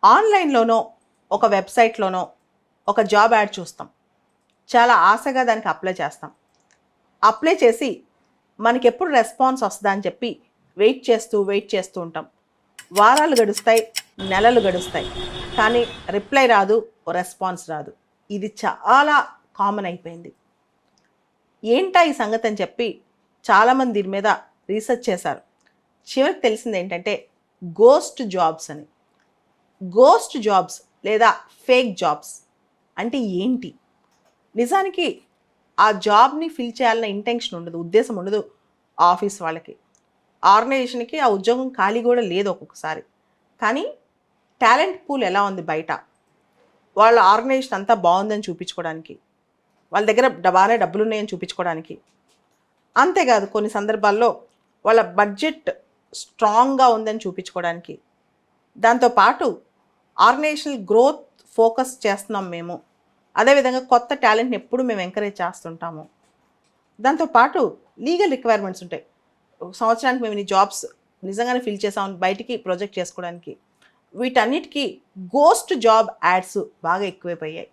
ఆన్లైన్‌లోనో, ఒక వెబ్‌సైట్‌లోనో ఒక job add చూస్తాం. చాలా ఆశగా దానికి అప్లై చేస్తాం. అప్లై చేసి మనకెప్పుడు రెస్పాన్స్ వస్తదా అని చెప్పి వెయిట్ చేస్తూ ఉంటాం. వారాలు గడుస్తాయి, నెలలు గడుస్తాయి. కానీ రిప్లై రాదు, రెస్పాన్స్ రాదు. ఇది చాలా కామన్ అయిపోయింది. ఏంటా ఈ సంగతి అని చెప్పి చాలామంది దీని మీద రీసెర్చ్ చేశారు. చివరికి తెలిసిందేంటంటే గోస్ట్ జాబ్స్ అని. గోస్ట్ జాబ్స్ లేదా ఫేక్ జాబ్స్ అంటే ఏంటి? నిజానికి ఆ జాబ్‌ని ఫిల్ చేయాలన్న ఇంటెన్షన్ ఉండదు. ఉద్దేశ్యం ఉండదు ఆఫీస్ వాళ్ళకి. ఆర్గనైజేషన్‌కి ఆ ఉద్యోగం ఖాళీ గూడా లేదు ఒక్కొక్కసారి. కానీ టాలెంట్ పూల్ ఎలా ఉంది బయట? వాళ్ళ ఆర్గనైజేషన్ అంతా బావుందని చూపించుకోవడానికి. వాళ్ళ దగ్గర బానే డబ్బులున్నాయని చూపించుకోవడానికి. అంతేకాదు కొన్ని సందర్భాల్లో వాళ్ళ బడ్జెట్ స్ట్రాంగ్‌గా ఉందని చూపించుకోవడానికి. దాంతో పాటు ఆర్గనైజేషనల్ గ్రోత్ ఫోకస్ చేస్తున్నాం మేము. అదేవిధంగా కొత్త టాలెంట్‌ని ఎప్పుడు మేము ఎంకరేజ్ చేస్తుంటాము. దాంతో పాటు లీగల్ రిక్వైర్మెంట్స్ ఉంటాయి. ఒక సంవత్సరానికి మేము ఇన్ని జాబ్స్ నిజంగానే ఫిల్ చేసామని బయటికి ప్రొజెక్ట్ చేసుకోవడానికి. వీటన్నిటికీ గోస్ట్ జాబ్ యాడ్స్ బాగా ఎక్కువైపోయాయి.